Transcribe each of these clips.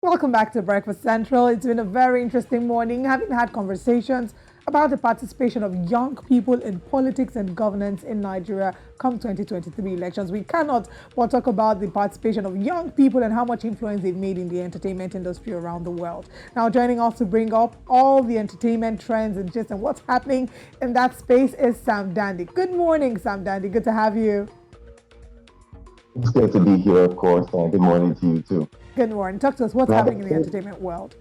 Welcome back to Breakfast Central. It's been a very interesting morning, having had conversations about the participation of young people in politics and governance in Nigeria come 2023 elections. We cannot but talk about the participation of young people and how much influence they've made in the entertainment industry around the world. Now, joining us to bring up all the entertainment trends and just and what's happening in that space is Sam Dandy. Good morning, Sam Dandy. Good to have you. It's good to be here, of course. Good morning to you too. Good morning. Talk to us. What's Now, happening in the entertainment world?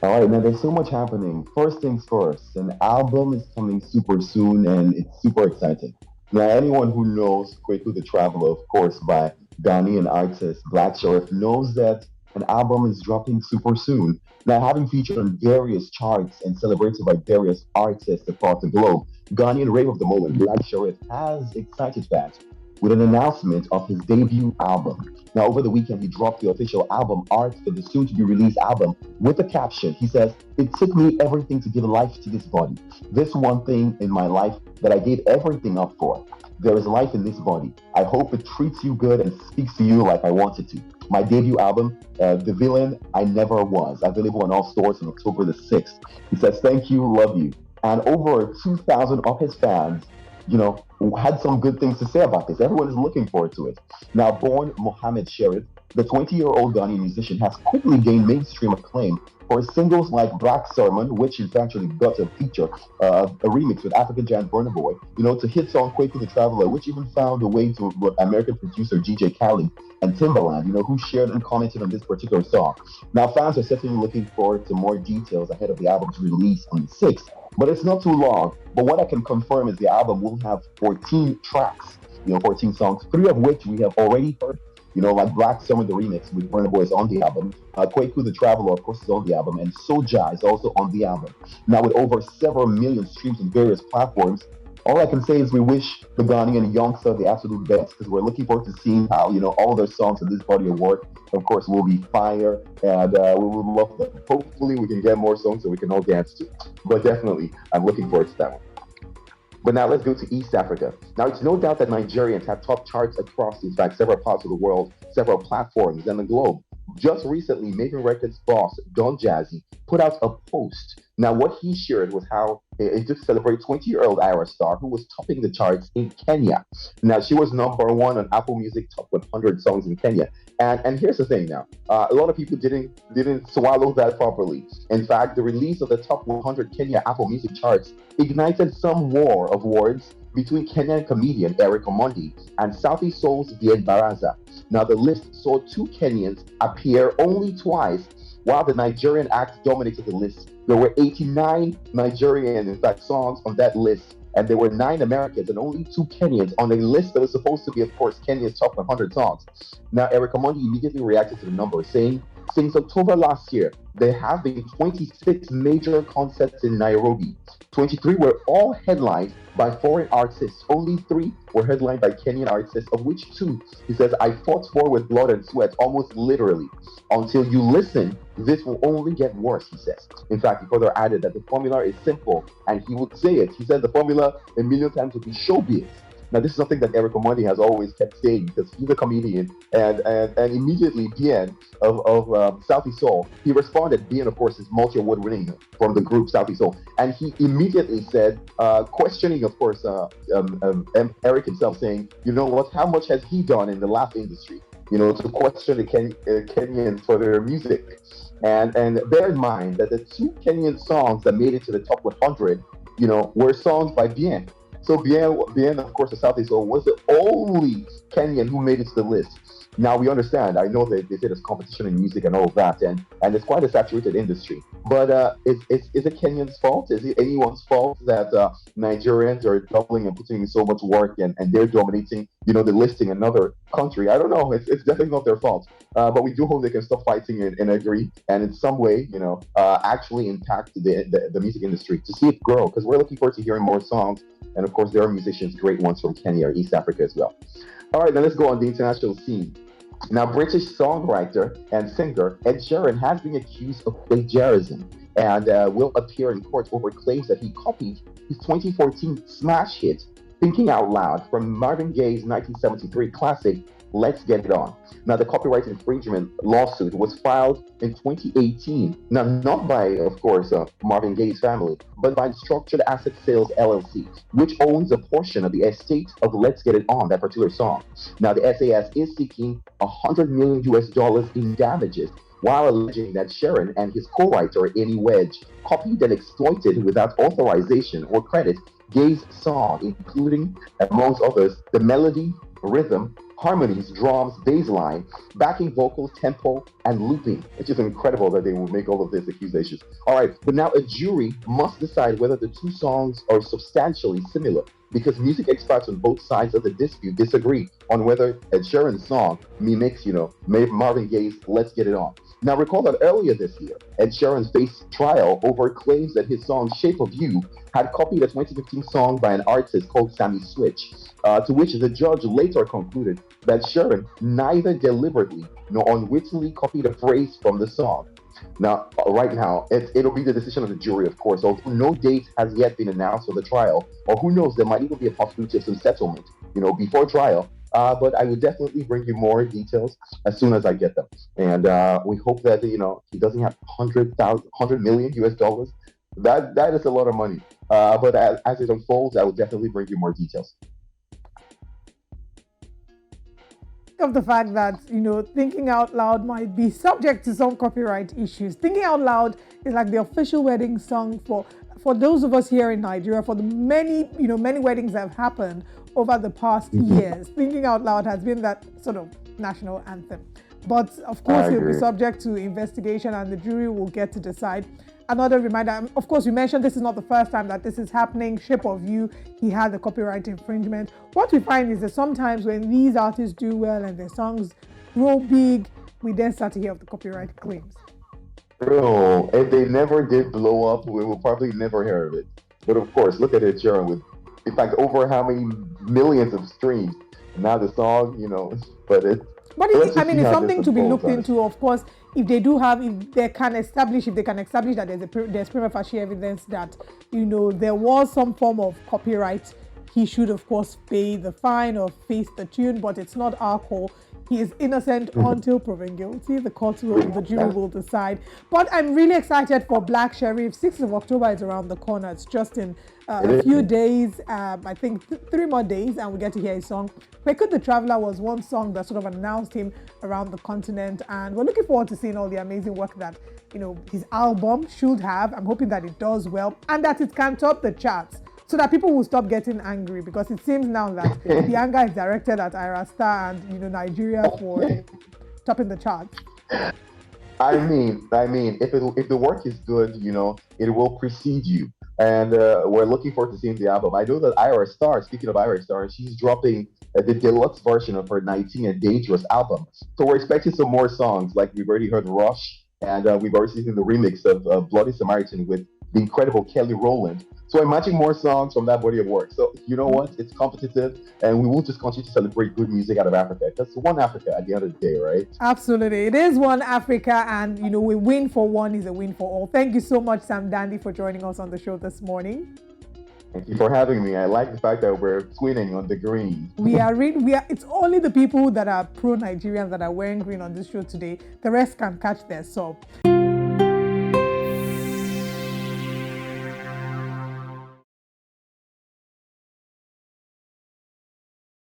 all right, now there's so much happening. First things first, an album is coming super soon, and it's super exciting. Now, anyone who knows Kwaku the Traveler, of course, by Ghanaian artist Black Sherif, knows that an album is dropping super soon. Now, having featured on various charts and celebrated by various artists across the globe, Ghanaian rave of the moment, Black Sherif, has excited fans with an announcement of his debut album. Now, over the weekend, he dropped the official album art for the soon to be released album with a caption. He says, "It took me everything to give life to this body. This one thing in my life that I gave everything up for. There is life in this body. I hope it treats you good and speaks to you like I want it to." My debut album, The Villain I Never Was, available in all stores on October the 6th. He says, "Thank you, love you." And over 2,000 of his fans had some good things to say about this. Everyone is looking forward to it. Now, born Mohammed Sherif, the 20-year-old Ghanaian musician has quickly gained mainstream acclaim for singles like Black Sermon, which eventually got a feature, a remix with African giant Burna Boy, to hit song Kwaku the Traveler, which even found a way to American producer DJ Khaled and Timbaland, who shared and commented on this particular song. Now, fans are certainly looking forward to more details ahead of the album's release on the 6th, but it's not too long. But what I can confirm is the album will have 14 tracks, 14 songs, three of which we have already heard. Like Black Summer, the remix with Burna Boy is on the album. Kwaku the Traveler, of course, is on the album. And Soja is also on the album. Now, with over several million streams on various platforms, all I can say is we wish the Ghanaian youngster the absolute best because we're looking forward to seeing how, all their songs in this body of work, of course, will be fire and we will love them. Hopefully, we can get more songs so we can all dance to. But definitely, I'm looking forward to that one. But now let's go to East Africa. Now, it's no doubt that Nigerians have top charts across, in fact, several parts of the world, several platforms, and the globe. Just recently, Mavin Records boss Don Jazzy put out a post. Now, what he shared was how it just celebrated 20-year-old Ayra Star, who was topping the charts in Kenya. Now, she was number one on Apple Music Top 100 songs in Kenya. And here's the thing now, a lot of people didn't swallow that properly. In fact, the release of the top 100 Kenya Apple Music charts ignited some war of words between Kenyan comedian Eric Omondi and Sauti Soul's Bien Baraza. Now, the list saw two Kenyans appear only twice, while the Nigerian act dominated the list. There were 89 Nigerian, in fact, songs on that list, and there were nine Americans and only two Kenyans on a list that was supposed to be, of course, Kenya's top 100 songs. Now, Eric Omondi immediately reacted to the number, saying, "Since October last year, there have been 26 major concerts in Nairobi. 23 were all headlined by foreign artists. Only three were headlined by Kenyan artists, of which two, he says, I fought for with blood and sweat, almost literally. Until you listen, this will only get worse," he says. In fact, he further added that the formula is simple, and he would say it. He said the formula a million times would be showbiz. Now, this is something that Eric Omondi has always kept saying because he's a comedian, and immediately Bien of Sauti Soul, he responded. Bien, of course, is multi-award winning from the group Sauti Soul, and he immediately said, questioning, of course, Eric himself, saying, "You know what? How much has he done in the laugh industry? To question the Kenyans for their music." And bear in mind that the two Kenyan songs that made it to the top 100, were songs by Bien. So Bien, of course, the Southeast Soul was the only Kenyan who made it to the list. Now we understand. I know that they say there's competition in music and all of that, and it's quite a saturated industry. But is it Kenyan's fault? Is it anyone's fault that Nigerians are doubling and putting in so much work and they're dominating, the listing another country? I don't know. It's definitely not their fault. But we do hope they can stop fighting and agree, and in some way, actually impact the music industry to see it grow. Because we're looking forward to hearing more songs, and of course, there are musicians, great ones from Kenya or East Africa as well. All right, then let's go on the international scene. Now, British songwriter and singer Ed Sheeran has been accused of plagiarism and will appear in court over claims that he copied his 2014 smash hit "Thinking Out Loud" from Marvin Gaye's 1973 classic Let's Get It On. Now, the copyright infringement lawsuit was filed in 2018. Now, not by, of course, Marvin Gaye's family, but by Structured Asset Sales LLC, which owns a portion of the estate of Let's Get It On, that particular song. Now, the SAS is seeking 100 million US dollars in damages, while alleging that Sheeran and his co-writer Amy Wedge copied and exploited without authorization or credit Gaye's song, including, amongst others, the melody, rhythm, harmonies, drums, bass line, backing vocals, tempo, and looping. It's just incredible that they will make all of these accusations. All right, but now a jury must decide whether the two songs are substantially similar, because music experts on both sides of the dispute disagree on whether Ed Sheeran's song mimics, Marvin Gaye's Let's Get It On. Now, recall that earlier this year, Ed Sheeran faced trial over claims that his song Shape of You had copied a 2015 song by an artist called Sammy Switch, to which the judge later concluded that Sheeran neither deliberately nor unwittingly copied a phrase from the song. Now, right now, it'll be the decision of the jury, of course. Although no date has yet been announced for the trial, or who knows, there might even be a possibility of some settlement, before trial. But I will definitely bring you more details as soon as I get them. And we hope that he doesn't have 100 million US dollars. That is a lot of money. But as it unfolds, I will definitely bring you more details. Of the fact that thinking out loud might be subject to some copyright issues. Thinking out loud is like the official wedding song for those of us here in Nigeria, for the many weddings that have happened over the past years. Thinking out loud has been that sort of national anthem, but of course it will be subject to investigation and the jury will get to decide. Another reminder, of course, you mentioned this is not the first time that this is happening. Shape of You, he had the copyright infringement. What we find is that sometimes when these artists do well and their songs grow big, we then start to hear of the copyright claims. Bro, if they never did blow up, we will probably never hear of it. But of course, look at it, Sharon, with in fact over how many millions of streams. Now the song, but it. But it's something to be looked into, of course. If they can establish that there's prima facie evidence that there was some form of copyright, he should of course pay the fine or face the tune. But it's not our call. He is innocent until proven guilty. The jury will decide. But I'm really excited for Black Sherif. 6th of October is around the corner. It's just in a few days, I think 3 more days, and we get to hear his song. Kweku the Traveler was one song that sort of announced him around the continent, and we're looking forward to seeing all the amazing work that his album should have. I'm hoping that it does well and that it can top the charts, so that people will stop getting angry, because it seems now that the anger is directed at Ayra Star and Nigeria for topping the charts. I mean, if the work is good, it will precede you. And we're looking forward to seeing the album. I know that Ayra Star, speaking of Ayra Star, she's dropping the deluxe version of her 19 and Dangerous album. So we're expecting some more songs, like we've already heard Rush, and we've already seen the remix of Bloody Samaritan with the incredible Kelly Rowland. So imagine more songs from that body of work. So you know what? It's competitive, and we will just continue to celebrate good music out of Africa. That's one Africa at the end of the day, right? Absolutely. It is one Africa, and we win for one is a win for all. Thank you so much, Sam Dandy, for joining us on the show this morning. Thank you for having me. I like the fact that we're twinning on the green. We are. It's only the people that are pro-Nigerian that are wearing green on this show today. The rest can catch their soul.